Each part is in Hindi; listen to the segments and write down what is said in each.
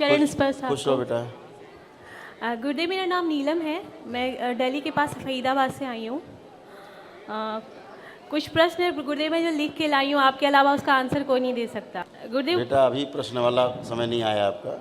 चरण स्पर्श खुश रहो बेटा। गुरुदेव, मेरा नाम नीलम है। मैं दिल्ली के पास फरीदाबाद से आई हूँ। कुछ प्रश्न है गुरुदेव, मैं जो लिख के लाई हूँ, आपके अलावा उसका आंसर कोई नहीं दे सकता। गुरुदेव, बेटा अभी प्रश्न वाला समय नहीं आया आपका।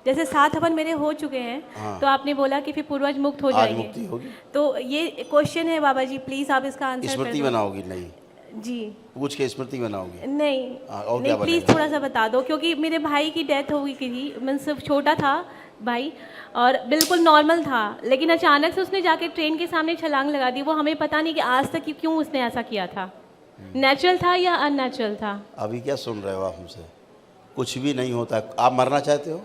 जैसे 7 हवन मेरे हो चुके हैं, हाँ। तो आपने बोला कि फिर पूर्वज मुक्त हो आज जाएंगे। मुक्ति होगी। तो ये क्वेश्चन है बाबा जी, प्लीज़ आप इसका आंसर कर स्मृति दो। बनाओगी? नहीं, जी पूछ के स्मृति बनाओगी? नहीं। और नहीं, क्या प्लीज़ बनेगा? थोड़ा सा बता दो, क्योंकि मेरे भाई की डेथ हो गई थी। मैं सिर्फ छोटा था भाई, और बिल्कुल नॉर्मल था, लेकिन अचानक से उसने जाके ट्रेन के सामने छलांग लगा दी। वो हमें पता नहीं कि आज तक कि क्यों उसने ऐसा किया था। नेचुरल था या अननेचुरल था? अभी क्या सुन रहे हो आप हमसे? कुछ भी नहीं होता। आप मरना चाहते हो?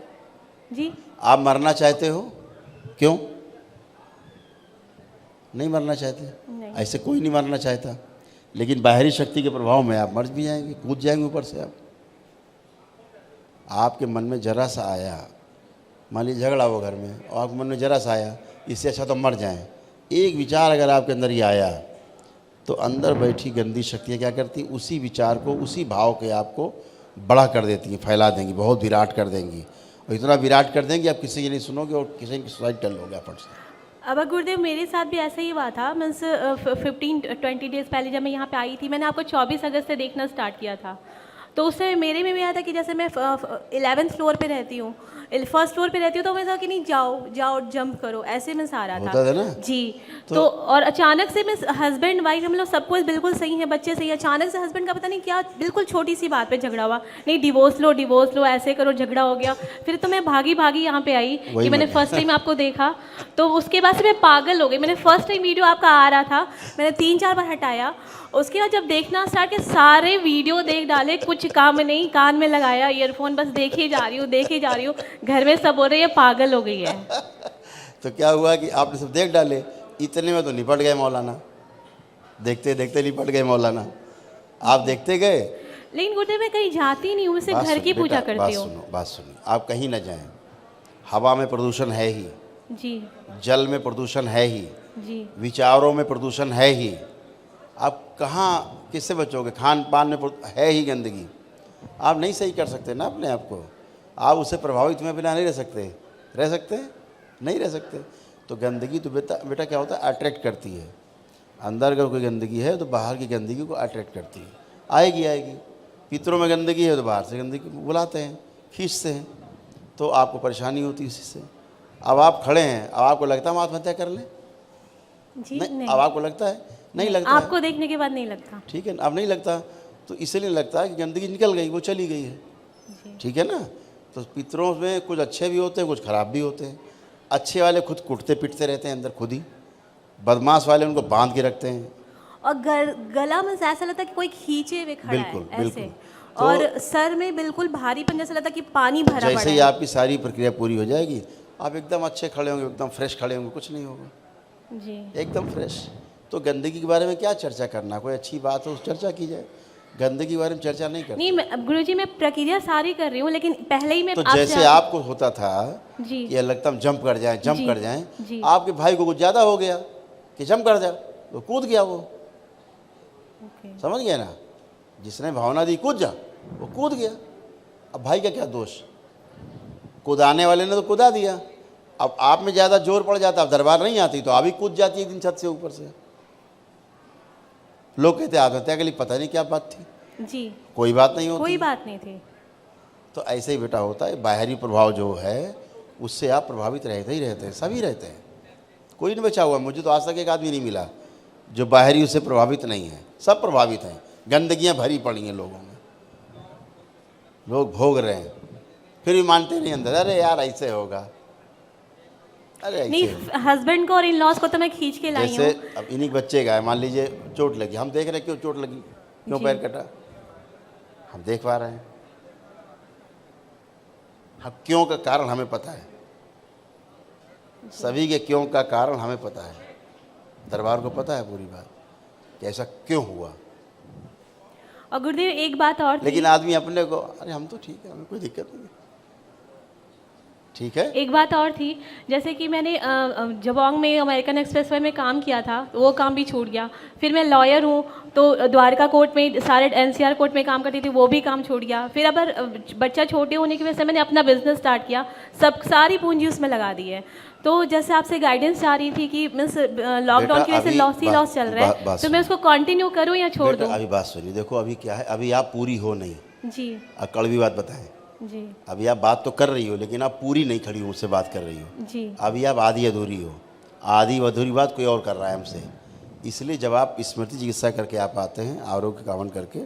जी आप मरना चाहते हो? क्यों नहीं मरना चाहते? नहीं। ऐसे कोई नहीं मरना चाहता, लेकिन बाहरी शक्ति के प्रभाव में आप मर भी जाएंगे, कूद जाएंगे ऊपर से। आप आपके मन में जरा सा आया, मान लीजिए झगड़ा हो घर में, और आपके मन में जरा सा आया इससे अच्छा तो मर जाएं, एक विचार अगर आपके अंदर ये आया, तो अंदर बैठी गंदी शक्तियाँ क्या करती? उसी विचार को, उसी भाव के आपको बड़ा कर देती हैं, फैला देंगी, बहुत विराट कर देंगी, और इतना विराट कर देंगे आप किसी की नहीं सुनोगे और किसी की सुसाइड कर लोगे फट से। अब गुरुदेव, मेरे साथ भी ऐसा ही हुआ था। मीन्स 15-20 डेज़ पहले जब मैं यहाँ पे आई थी, मैंने आपको 24 अगस्त से देखना स्टार्ट किया था। तो उससे मेरे में भी आया था कि जैसे मैं 11th फ्लोर पे रहती हूँ, फर्स्ट फ्लोर पे रहती हूँ, तो मैं कि नहीं जाओ जाओ जंप करो, ऐसे में आ रहा होता था ना? जी। तो और अचानक से मैं हस्बैंड वाइफ हम लोग सब कुछ बिल्कुल सही है, बच्चे सही है, अचानक से हस्बैंड का पता नहीं क्या बिल्कुल छोटी सी बात पे झगड़ा हुआ। नहीं डिवोर्स लो ऐसे करो, झगड़ा हो गया। फिर तो मैं भागी भागी यहाँ पे आई कि मैंने फर्स्ट टाइम आपको देखा, तो उसके बाद से मैं पागल हो गई। मैंने फर्स्ट टाइम वीडियो आपका आ रहा था, मैंने 3-4 बार हटाया। उसके बाद जब देखना स्टार्ट किया, सारे वीडियो देख डाले, कुछ काम नहीं, कान में लगाया ईयरफोन, बस देखे जा रही हूँ। घर में सब हो रहे हैं पागल हो गई है। तो क्या हुआ कि आपने सब देख डाले, इतने में तो निपट गए मौलाना, देखते देखते निपट गए मौलाना। आप देखते गए, लेकिन गुरुदेव मैं कहीं जाती नहीं हूँ, सिर्फ घर की पूजा करती हूँ। बात सुनो, आप कहीं न जाएं। हवा में प्रदूषण है ही जी, जल में प्रदूषण है ही जी, विचारों में प्रदूषण है ही। आप कहाँ किससे बचोगे? खान पान में है ही गंदगी। आप नहीं सही कर सकते ना अपने आप को, आप उससे प्रभावित में बिना नहीं रह सकते। रह सकते हैं? नहीं रह सकते। तो गंदगी तो बेटा क्या होता है? अट्रैक्ट करती है। अंदर अगर कोई गंदगी है तो बाहर की गंदगी को अट्रैक्ट करती है, आएगी। पितरों में गंदगी है तो बाहर से गंदगी बुलाते हैं, खींचते हैं, तो आपको परेशानी होती है इसी से। अब आप खड़े हैं, अब आपको लगता है हम आत्महत्या कर लें? जी नहीं। अब आपको लगता है? नहीं लगता आपको है। देखने के बाद नहीं लगता। ठीक है, अब नहीं लगता, तो इसलिए लगता है कि गंदगी निकल गई, वो चली गई है। ठीक है ना? तो पितरों में कुछ अच्छे भी होते हैं, कुछ खराब भी होते हैं। अच्छे वाले खुद कुटते पिटते रहते हैं अंदर खुद ही, बदमाश वाले उनको बांध के रखते हैं। और गला में ऐसा लगता है कि कोई खींचे हुए खड़ा बिल्कुल, है ऐसे। बिल्कुल। और सर में बिल्कुल भारीपन, जैसा लगता है कि पानी भरा पड़ा है। जैसे ही आपकी सारी प्रक्रिया पूरी हो जाएगी, आप एकदम अच्छे खड़े होंगे, एकदम फ्रेश खड़े होंगे, कुछ नहीं होगा जी, एकदम फ्रेश। तो गंदगी के बारे में क्या चर्चा करना? कोई अच्छी बात हो तो चर्चा की जाए, गंदगी के बारे में चर्चा नहीं करते। नहीं गुरुजी, मैं प्रक्रिया सारी कर रही हूँ, लेकिन पहले ही मैं तो जैसे आपको होता था जी, कि लगता हम जंप कर जाएं, जी। आपके भाई को कुछ ज़्यादा हो गया कि जंप कर जा, तो कूद गया वो। समझ गया ना? जिसने भावना दी कूद जा, वो कूद गया। अब भाई का क्या दोष? कूदाने वाले ने तो कूदा दिया। अब आप में ज़्यादा जोर पड़ जाता, अब दरबार नहीं आती, तो आप ही कूद जाती एक दिन छत से ऊपर से। लोग कहते आत्महत्या के लिए पता नहीं क्या बात थी। जी, कोई बात नहीं होती, कोई बात नहीं थी। तो ऐसे ही बेटा होता है। बाहरी प्रभाव जो है उससे आप प्रभावित रहते ही रहते हैं, सभी रहते हैं। कोई नहीं बचा हुआ। मुझे तो आज तक एक आदमी नहीं मिला जो बाहरी उससे प्रभावित नहीं है। सब प्रभावित हैं। गंदगियाँ भरी पड़ी हैं लोगों में, लोग भोग रहे हैं, फिर भी मानते नहीं अंदर, अरे यार ऐसे होगा, अरे नहीं, ऐसे। हस्बैंड को और इन लॉज को तो मैं खींच के लाई हूँ। जैसे अब इन्हीं बच्चे का है, मान लीजिए चोट लगी, हम देख रहे हैं क्यों चोट लगी, क्यों जी। पैर कटा, हम देख पा रहे हैं। हम क्यों का कारण हमें पता है, सभी के क्यों का कारण हमें पता है। दरबार को पता है पूरी बात कि ऐसा क्यों हुआ। और गुरुदेव एक बात और थी। लेकिन आदमी अपने को, अरे हम तो ठीक है, हमें कोई दिक्कत नहीं है, ठीक है। एक बात और थी, जैसे कि मैंने जबोंग में अमेरिकन एक्सप्रेसवे में काम किया था, तो वो काम भी छूट गया। फिर मैं लॉयर हूँ, तो द्वारका कोर्ट में, सारे एनसीआर कोर्ट में काम करती थी, वो भी काम छूट गया। फिर अब बच्चा छोटे होने की वजह से मैंने अपना बिजनेस स्टार्ट किया, सारी पूंजी उसमें लगा दी है। तो जैसे आपसे गाइडेंस चाह रही थी कि मीन्स लॉकडाउन की वजह से अभी लॉस ही लॉस चल रहा है, तो मैं उसको कंटिन्यू करूँ या छोड़ बेटा दूँ? अभी बात सुनिए, देखो अभी क्या है, अभी आप पूरी हो नहीं। जी अब कड़वी बात बताएं, जी अभी आप बात तो कर रही हो लेकिन आप पूरी नहीं खड़ी हो, मुझसे बात कर रही हो। जी अभी आप आधी अधूरी हो, आधी अधूरी बात कोई और कर रहा है हमसे। इसलिए जब आप स्मृति चिकित्सा करके आप आते हैं, आरोग्य कावन करके,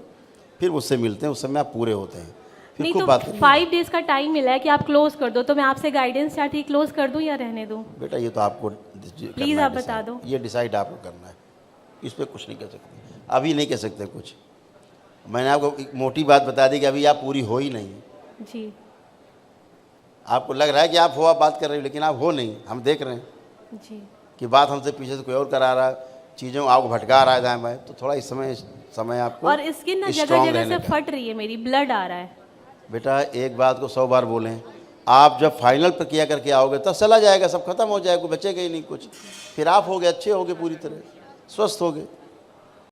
फिर मुझसे मिलते हैं, उस समय आप पूरे होते हैं, फिर नहीं, खूब तो बात करिए। 5 डेज का टाइम मिला है कि आप क्लोज कर दो, तो मैं आपसे गाइडेंस चाहती हूँ, क्लोज कर दूँ या रहने दूँ? बेटा ये तो आपको प्लीज़ आप बता दो। ये डिसाइड आपको करना है, इस पर कुछ नहीं कर सकते, अभी नहीं कह सकते कुछ। मैंने आपको एक मोटी बात बता दी कि अभी आप पूरी हो ही नहीं। जी आपको लग रहा है कि आप हो, आप बात कर रहे हो, लेकिन आप हो नहीं। हम देख रहे हैं जी कि बात हमसे पीछे से कोई और करा रहा है, चीज़ों आपको भटका रहा है दाएं बाएं, तो थोड़ा इस समय आपको और स्किन ना जगह strong जगह रहने से का। फट रही है, मेरी ब्लड आ रहा है। बेटा एक बात को 100 बार बोलें, आप जब फाइनल प्रक्रिया करके आओगे तब चला जाएगा, सब खत्म हो जाएगा, बचेगा ही नहीं कुछ। फिर आप होगे अच्छे होगे, पूरी तरह स्वस्थ होगे।